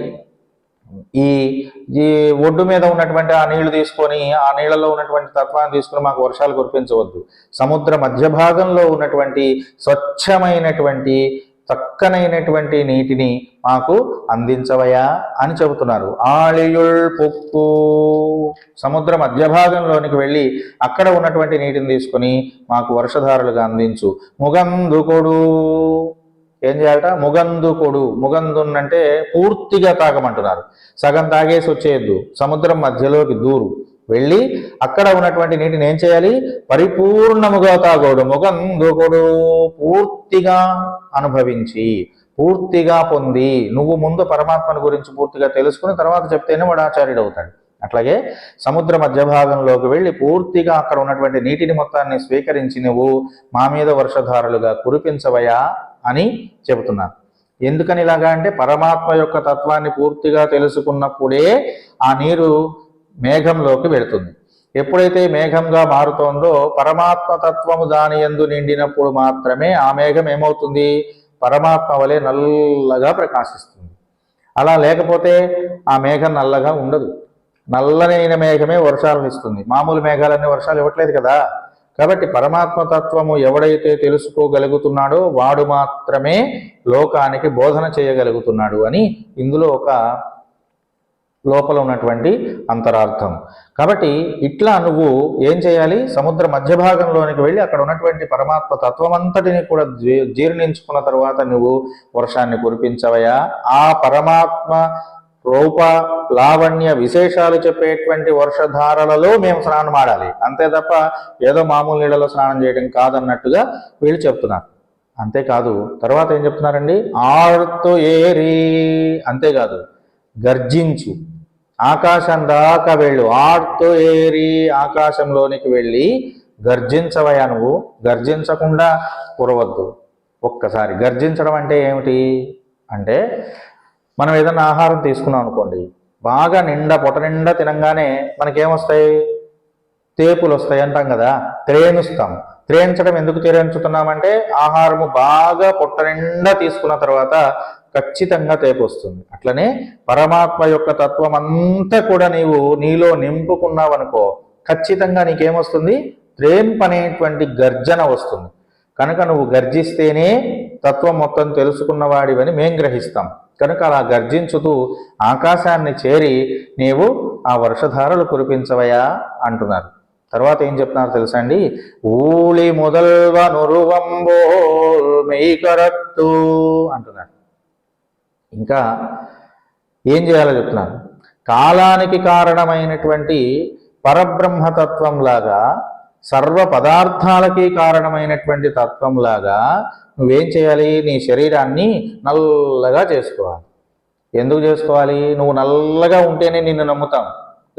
ఈ ఒడ్డు మీద ఉన్నటువంటి ఆ నీళ్లు తీసుకొని ఆ నీళ్లలో ఉన్నటువంటి తత్వాన్ని తీసుకుని మాకు వర్షాలు కురిపించవద్దు, సముద్ర మధ్య భాగంలో ఉన్నటువంటి స్వచ్ఛమైనటువంటి చక్కనైనటువంటి నీటిని మాకు అందించవయా అని చెబుతున్నారు. ఆళియుల్ పొక్కు, సముద్ర మధ్య భాగంలోనికి వెళ్ళి అక్కడ ఉన్నటువంటి నీటిని తీసుకొని మాకు వర్షధారులుగా అందించు. ముగందుకొడు, ఏం చేయాలట, ముగందుకొడు, ముగందున్నంటే పూర్తిగా తాగమంటున్నారు, సగం తాగేసి వచ్చేయద్దు, సముద్రం మధ్యలోకి దూరు వెళ్ళి అక్కడ ఉన్నటువంటి నీటిని ఏం చేయాలి, పరిపూర్ణముగా తాగోడు. ముగందుకొడు, పూర్తిగా అనుభవించి పూర్తిగా పొంది, నువ్వు ముందు పరమాత్మను గురించి పూర్తిగా తెలుసుకుని తర్వాత చెప్తేనే వాడు ఆచార్యుడు అవుతాడు. అట్లాగే సముద్ర మధ్య భాగంలోకి వెళ్ళి పూర్తిగా అక్కడ ఉన్నటువంటి నీటిని మొత్తాన్ని స్వీకరించి నువ్వు మా మీద వర్షధారులుగా కురిపించవయా అని చెబుతున్నారు. ఎందుకని ఇలాగా అంటే పరమాత్మ యొక్క తత్వాన్ని పూర్తిగా తెలుసుకున్నప్పుడే ఆ నీరు మేఘంలోకి వెళుతుంది. ఎప్పుడైతే మేఘంగా మారుతోందో పరమాత్మ తత్వము దాని యందు నిండినప్పుడు మాత్రమే ఆ మేఘం ఏమవుతుంది, పరమాత్మ వలె నల్లగా ప్రకాశిస్తుంది. అలా లేకపోతే ఆ మేఘం నల్లగా ఉండదు. నల్లనైన మేఘమే వర్షాలను ఇస్తుంది, మామూలు మేఘాలన్నీ వర్షాలు ఇవ్వట్లేదు కదా. కాబట్టి పరమాత్మ తత్వము ఎవడైతే తెలుసుకోగలుగుతున్నాడో వాడు మాత్రమే లోకానికి బోధన చేయగలుగుతున్నాడు అని ఇందులో ఒక లోపల ఉన్నటువంటి అంతరార్థం. కాబట్టి ఇట్లా నువ్వు ఏం చేయాలి, సముద్ర మధ్య భాగంలోనికి వెళ్ళి అక్కడ ఉన్నటువంటి పరమాత్మ తత్వమంతటిని కూడా జీర్ణించుకున్న తర్వాత నువ్వు వర్షాన్ని కురిపించవయా. ఆ పరమాత్మ రూప లావణ్య విశేషాలు చెప్పేటువంటి వర్షధారలలో మేము స్నానం ఆడాలి, అంతే తప్ప ఏదో మామూలు నీళ్ళలో స్నానం చేయడం కాదన్నట్టుగా వీళ్ళు చెప్తున్నారు. అంతేకాదు తర్వాత ఏం చెప్తున్నారండి, ఆర్తో ఏరి, అంతేకాదు గర్జించు, ఆకాశం దాకా వెళ్ళు, ఆర్తో ఏరి ఆకాశంలోనికి వెళ్ళి గర్జించవయా. నువ్వు గర్జించకుండా కురవద్దు. ఒక్కసారి గర్జించడం అంటే ఏమిటి అంటే, మనం ఏదైనా ఆహారం తీసుకున్నాం అనుకోండి, బాగా నిండా పొట్ట నిండా తినంగానే మనకేమొస్తాయి, తేపులు వస్తాయి అంటాం కదా, త్రేణుస్తాం. త్రేణించడం ఎందుకు త్రేణించుతున్నామంటే ఆహారము బాగా పొట్ట నిండా తీసుకున్న తర్వాత ఖచ్చితంగా తేపు వస్తుంది. అట్లనే పరమాత్మ యొక్క తత్వం అంతా కూడా నీలో నింపుకున్నావనుకో ఖచ్చితంగా నీకేమొస్తుంది, త్రేంపనేటువంటి గర్జన వస్తుంది. కనుక నువ్వు గర్జిస్తేనే తత్వం మొత్తం తెలుసుకున్నవాడివని మేం గ్రహిస్తాం. కనుక అలా గర్జించుతూ ఆకాశాన్ని చేరి నీవు ఆ వర్షధారలు కురిపించవయా అంటున్నారు. తర్వాత ఏం చెప్తున్నారు తెలుసా అండి? ఊళి మొదల్వనురువంబోల్ మెయ్కరత్తు అంటున్నాడు. ఇంకా ఏం చేయాలో చెప్తున్నారు. కాలానికి కారణమైనటువంటి పరబ్రహ్మతత్వంలాగా, సర్వ పదార్థాలకి కారణమైనటువంటి తత్వంలాగా నువ్వేం చేయాలి? నీ శరీరాన్ని నల్లగా చేసుకోవాలి. ఎందుకు చేసుకోవాలి? నువ్వు నల్లగా ఉంటేనే నిన్ను నమ్ముతాం,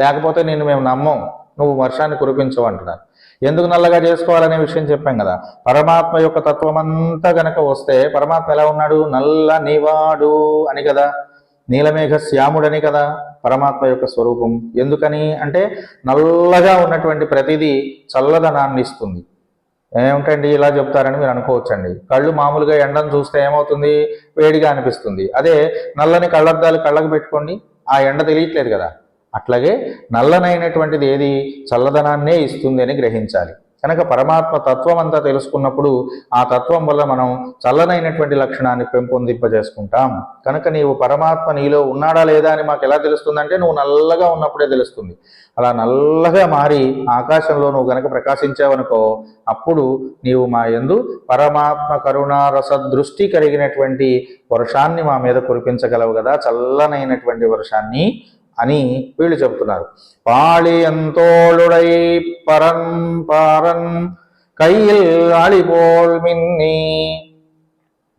లేకపోతే నిన్ను మేము నమ్మం, నువ్వు వర్షాన్ని కురిపించవు అంటున్నారు. ఎందుకు నల్లగా చేసుకోవాలనే విషయం చెప్పాం కదా. పరమాత్మ యొక్క తత్వం అంతా గనక వస్తే పరమాత్మ ఎలా ఉన్నాడు? నల్ల నివాడు అని కదా, నీలమేఘ శ్యాముడని కదా పరమాత్మ యొక్క స్వరూపం. ఎందుకని అంటే నల్లగా ఉన్నటువంటి ప్రతిదీ చల్లదనాన్ని ఇస్తుంది. ఏమిటండి ఇలా చెప్తారని మీరు అనుకోవచ్చండి. కళ్ళు మామూలుగా ఎండను చూస్తే ఏమవుతుంది? వేడిగా అనిపిస్తుంది. అదే నల్లని కళ్ళద్దాలు కళ్ళకు పెట్టుకోండి, ఆ ఎండ తెలియట్లేదు కదా. అట్లాగే నల్లనైనటువంటిది ఏది? చల్లదనాన్నే ఇస్తుంది అని గ్రహించాలి. కనుక పరమాత్మ తత్వం అంతా తెలుసుకున్నప్పుడు ఆ తత్వం వల్ల మనం చల్లనైనటువంటి లక్షణాన్ని పెంపొందింపజేసుకుంటాం. కనుక నీవు పరమాత్మ నీలో ఉన్నాడా లేదా అని మాకు ఎలా తెలుస్తుందంటే నువ్వు నల్లగా ఉన్నప్పుడే తెలుస్తుంది. అలా నల్లగా మారి ఆకాశంలో నువ్వు గనక ప్రకాశించావనుకో, అప్పుడు నీవు మా యందు పరమాత్మ కరుణా రస దృష్టి కలిగినటువంటి వర్షాన్ని మా మీద కురిపించగలవు కదా, చల్లనైనటువంటి వర్షాన్ని అని వీళ్ళు చెబుతున్నారు. పాళియంతోళుడై పరన్ పారన్ కయ్యిల్ ఆళిపోల్ మిన్ని.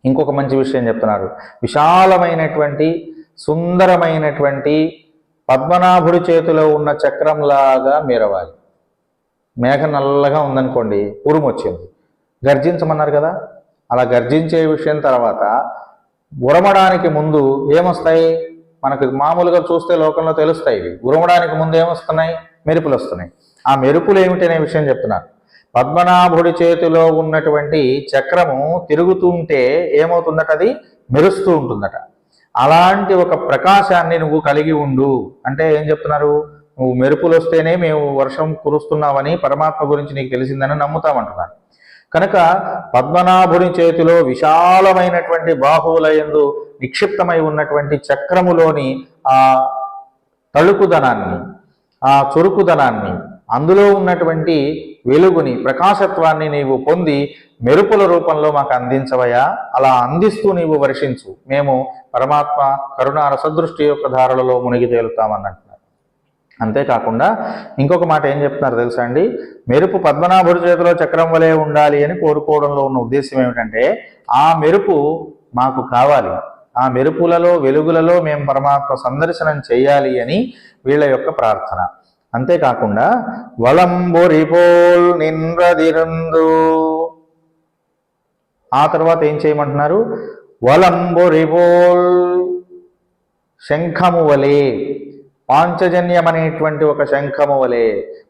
ఇంకొక మంచి విషయం చెప్తున్నారు. విశాలమైనటువంటి సుందరమైనటువంటి పద్మనాభుడి చేతిలో ఉన్న చక్రంలాగా మెరవాలి. మేఘం నల్లగా ఉందనుకోండి, ఉరుము వచ్చింది, గర్జించమన్నారు కదా. అలా గర్జించే విషయం తర్వాత ఉరమడానికి ముందు ఏమొస్తాయి? మనకు మామూలుగా చూస్తే లోకంలో తెలుస్తాయి. ఇవి ఉరమడానికి ముందు ఏమొస్తున్నాయి? మెరుపులు వస్తున్నాయి. ఆ మెరుపులు ఏమిటి అనే విషయం చెప్తున్నారు. పద్మనాభుడి చేతిలో ఉన్నటువంటి చక్రము తిరుగుతుంటే ఏమవుతుందట? అది మెరుస్తూ ఉంటుందట. అలాంటి ఒక ప్రకాశాన్ని నువ్వు కలిగి ఉండు అంటే ఏం చెప్తున్నారు? నువ్వు మెరుపులు వస్తేనే మేము వర్షం కురుస్తున్నావని, పరమాత్మ గురించి నీకు తెలిసిందని నమ్ముతామంటున్నారు. కనుక పద్మనాభుని చేతిలో విశాలమైనటువంటి బాహువులయందు నిక్షిప్తమై ఉన్నటువంటి చక్రములోని ఆ తళుకుదనాన్ని, ఆ చురుకుదనాన్ని, అందులో ఉన్నటువంటి వెలుగుని, ప్రకాశత్వాన్ని నీవు పొంది మెరుపుల రూపంలో మాకు అందించవయా. అలా అందిస్తూ నీవు వర్షించు, మేము పరమాత్మ కరుణా రసదృష్టి యొక్క ధారలలో మునిగి తేలుతామన్నట్టున్నారు. అంతేకాకుండా ఇంకొక మాట ఏం చెప్తున్నారు తెలుసా అండి? మెరుపు పద్మనాభుడి చేతిలో చక్రం వలె ఉండాలి అని కోరుకోవడంలో ఉన్న ఉద్దేశం ఏమిటంటే ఆ మెరుపు మాకు కావాలి, ఆ మెరుపులలో వెలుగులలో మేము పరమాత్మ సందర్శనం చేయాలి అని వీళ్ళ యొక్క ప్రార్థన. అంతేకాకుండా వలంబొరిపోల్ నింద్రదిరందు, ఆ తర్వాత ఏం చేయమంటున్నారు? వలంబొరిపోల్ శంఖము వలె, పాంచజన్యం అనేటువంటి ఒక శంఖము వలె.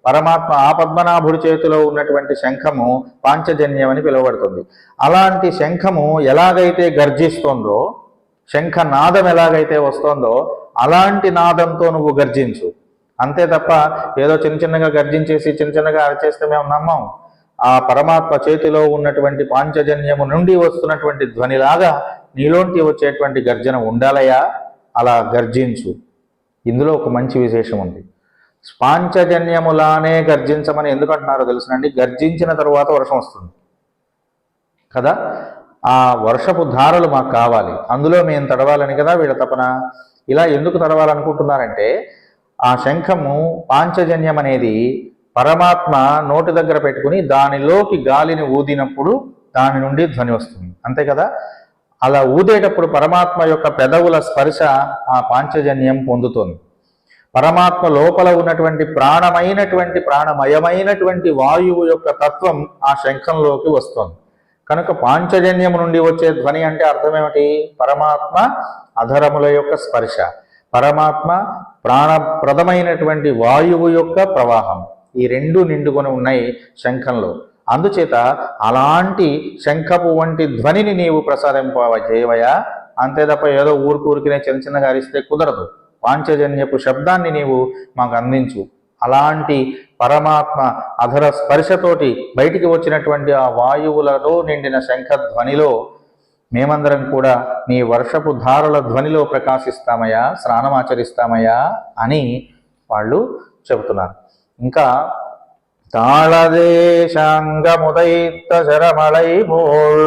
పరమాత్మ ఆ పద్మనాభుడి చేతిలో ఉన్నటువంటి శంఖము పాంచజన్యం అని పిలువబడుతుంది. అలాంటి శంఖము ఎలాగైతే గర్జిస్తోందో, శంఖ నాదం ఎలాగైతే వస్తోందో అలాంటి నాదంతో నువ్వు గర్జించు. అంతే తప్ప ఏదో చిన్న చిన్నగా గర్జించేసి చిన్న చిన్నగా అరిచేస్తే మేము నమ్మం. ఆ పరమాత్మ చేతిలో ఉన్నటువంటి పాంచజన్యము నుండి వస్తున్నటువంటి ధ్వనిలాగా నీలోంటి వచ్చేటువంటి గర్జన ఉండాలయా, అలా గర్జించు. ఇందులో ఒక మంచి విశేషం ఉంది. పాంచజన్యములానే గర్జించమని ఎందుకంటున్నారో తెలుసునండి? గర్జించిన తరువాత వర్షం వస్తుంది కదా, ఆ వర్షపు ధారలు మాకు కావాలి, అందులో మేము తడవాలని కదా వీళ్ళ తపన. ఇలా ఎందుకు తడవాలనుకుంటున్నారంటే ఆ శంఖము పాంచజన్యం అనేది పరమాత్మ నోటి దగ్గర పెట్టుకుని దానిలోకి గాలిని ఊదినప్పుడు దాని నుండి ధ్వని వస్తుంది, అంతే కదా. అలా ఊదేటప్పుడు పరమాత్మ యొక్క పెదవుల స్పర్శ ఆ పాంచజన్యం పొందుతుంది. పరమాత్మ లోపల ఉన్నటువంటి ప్రాణమయమైనటువంటి వాయువు యొక్క తత్వం ఆ శంఖంలోకి వస్తుంది. కనుక పాంచజన్యం నుండి వచ్చే ధ్వని అంటే అర్థం ఏమిటి? పరమాత్మ అధరముల యొక్క స్పర్శ, పరమాత్మ ప్రాణప్రదమైనటువంటి వాయువు యొక్క ప్రవాహం, ఈ రెండు నిండుకొని ఉన్నాయి శంఖంలో. అందుచేత అలాంటి శంఖపు వంటి ధ్వనిని నీవు ప్రసాదింపజేయవయా. అంతే తప్ప ఏదో ఊరికినే చిన్న చిన్నగా అరిస్తే కుదరదు. పాంచజన్యపు శబ్దాన్ని నీవు మాకు అందించు. అలాంటి పరమాత్మ అధర స్పర్శతోటి బయటికి వచ్చినటువంటి ఆ వాయువులతో నిండిన శంఖ ధ్వనిలో మేమందరం కూడా నీ వర్షపు ధారల ధ్వనిలో ప్రకాశిస్తామయ్యా, స్నానమాచరిస్తామయ్యా అని వాళ్ళు చెబుతున్నారు. ఇంకా தாளதேசாங்கமுதைத்த சரமலை போல்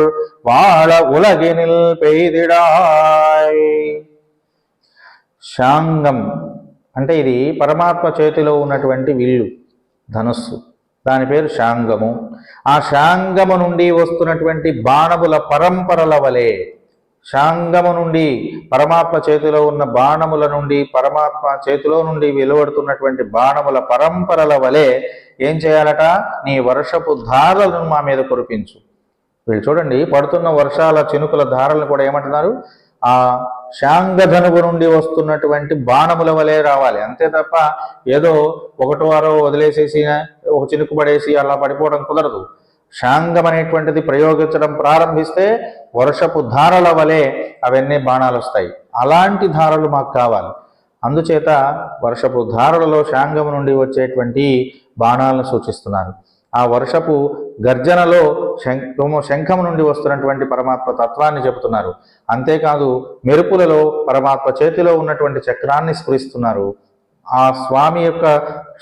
வாழ உலகினில் పెய்దిడాయ్. శాంగం అంటే ఇది పరమాత్మ చేతిలో ఉన్నటువంటి విల్లు, ధనుస్సు, దాని పేరు శాంగము. ఆ శాంగము నుండి వస్తున్నటువంటి బాణముల పరంపరల వలె, శాంగము నుండి పరమాత్మ చేతిలో ఉన్న బాణముల నుండి, పరమాత్మ చేతిలో నుండి వెలువడుతున్నటువంటి బాణముల పరంపరల వలె ఏం చేయాలట? నీ వర్షపు ధారలను మా మీద కురిపించు. వీళ్ళు చూడండి, పడుతున్న వర్షాల చినుకుల ధారలను కూడా ఏమంటున్నారు? ఆ శాంగధనువు నుండి వస్తున్నటువంటి బాణముల వలె రావాలి, అంతే తప్ప ఏదో ఒకటో వారో వదిలేసేసి ఒక చినుకు పడేసి అలా పడిపోవడం కుదరదు. శాంగం అనేటువంటిది ప్రయోగించడం ప్రారంభిస్తే వర్షపు ధారల వలె అవన్నీ బాణాలు వస్తాయి. అలాంటి ధారలు మాకు కావాలి. అందుచేత వర్షపు ధారలలో శాంగం నుండి వచ్చేటువంటి బాణాలను సూచిస్తున్నారు. ఆ వర్షపు గర్జనలో శంఖం నుండి వస్తున్నటువంటి పరమాత్మ తత్వాన్ని చెబుతున్నారు. అంతేకాదు మెరుపులలో పరమాత్మ చేతిలో ఉన్నటువంటి చక్రాన్ని స్ఫురిస్తున్నారు. ఆ స్వామి యొక్క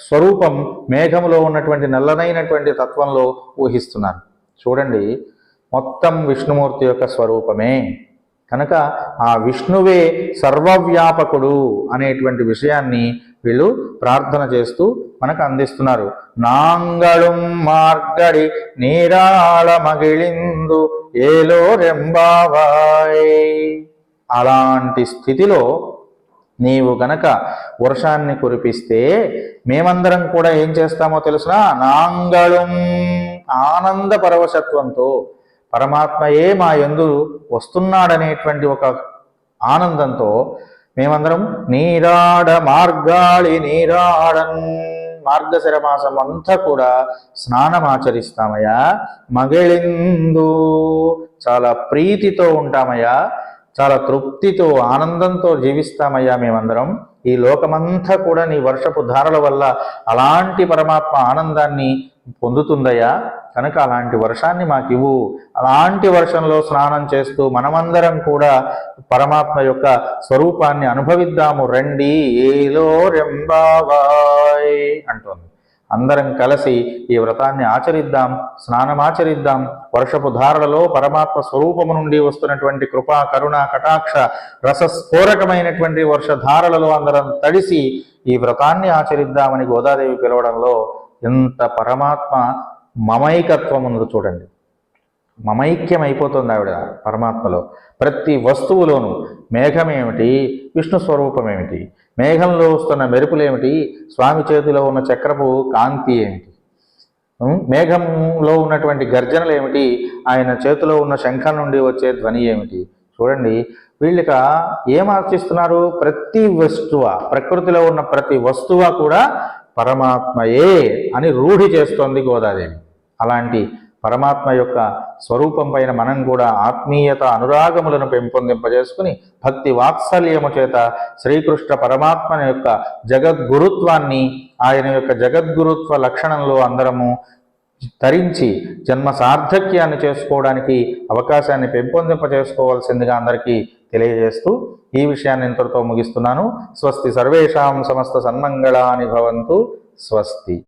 స్వరూపం మేఘములో ఉన్నటువంటి నల్లనైనటువంటి తత్వంలో ఊహిస్తున్నారు. చూడండి, మొత్తం విష్ణుమూర్తి యొక్క స్వరూపమే కనుక ఆ విష్ణువే సర్వవ్యాపకుడు అనేటువంటి విషయాన్ని వీళ్ళు ప్రార్థన చేస్తూ మనకు అందిస్తున్నారు. నాంగళం మార్గడి నీరాళ మగిళిందు ఏలో రెంబావాయ్. అలాంటి స్థితిలో నీవు గనక వర్షాన్ని కురిపిస్తే మేమందరం కూడా ఏం చేస్తామో తెలుసునా? నాంగళం, ఆనంద పరవశత్వంతో పరమాత్మయే మా యందు వస్తున్నాడనేటువంటి ఒక ఆనందంతో మేమందరం నీరాడ మార్గాళి నీరాడన్, మార్గశిర మాసం అంతా కూడా స్నానం ఆచరిస్తామయ్యా. మగిళిందు, చాలా ప్రీతితో ఉంటామయ్యా, చాలా తృప్తితో ఆనందంతో జీవిస్తామయ్యా మేమందరం. ఈ లోకమంతా కూడా నీ వర్షపు ధారల వల్ల అలాంటి పరమాత్మ ఆనందాన్ని పొందుతుందయ్యా. కనుక అలాంటి వర్షాన్ని మాకివ్వు. అలాంటి వర్షంలో స్నానం చేస్తూ మనమందరం కూడా పరమాత్మ యొక్క స్వరూపాన్ని అనుభవిద్దాము రండి ఏలో రెంబావాయ్ అంటోంది. అందరం కలిసి ఈ వ్రతాన్ని ఆచరిద్దాం, స్నానం ఆచరిద్దాం. వర్షపు ధారలలో పరమాత్మ స్వరూపము నుండి వస్తున్నటువంటి కృపా కరుణ కటాక్ష రసస్ఫోరకమైనటువంటి వర్షధారలలో అందరం తడిసి ఈ వ్రతాన్ని ఆచరిద్దామని గోదాదేవి పిలవడంలో ఎంత పరమాత్మ మమైకత్వం ఉందో చూడండి. మమైక్యం అయిపోతుంది ఆవిడ పరమాత్మలో. ప్రతి వస్తువులోనూ మేఘమేమిటి, విష్ణు స్వరూపం ఏమిటి, మేఘంలో వస్తున్న మెరుపులేమిటి, స్వామి చేతిలో ఉన్న చక్రపు కాంతి ఏమిటి, మేఘంలో ఉన్నటువంటి గర్జనలు ఏమిటి, ఆయన చేతిలో ఉన్న శంఖం నుండి వచ్చే ధ్వని ఏమిటి. చూడండి, వీళ్ళక ఏం ఆర్చిస్తున్నారు? ప్రతి వస్తువ, ప్రకృతిలో ఉన్న ప్రతి వస్తువ కూడా పరమాత్మయే అని రూఢి చేస్తోంది గోదాదేవి. అలాంటి పరమాత్మ యొక్క స్వరూపం పైన మనం కూడా ఆత్మీయత అనురాగములను పెంపొందింపజేసుకుని భక్తి వాత్సల్యము చేత శ్రీకృష్ణ పరమాత్మ యొక్క జగద్గురుత్వాన్ని, ఆయన యొక్క జగద్గురుత్వ లక్షణంలో అందరము తరించి జన్మ సార్థక్యాన్ని చేసుకోవడానికి అవకాశాన్ని పెంపొందింపజేసుకోవాల్సిందిగా అందరికీ తెలియజేస్తూ ఈ విషయాన్ని ఇంతటితో ముగిస్తున్నాను. స్వస్తి సర్వేషాం సమస్త సన్మంగళాని భవంతు. స్వస్తి.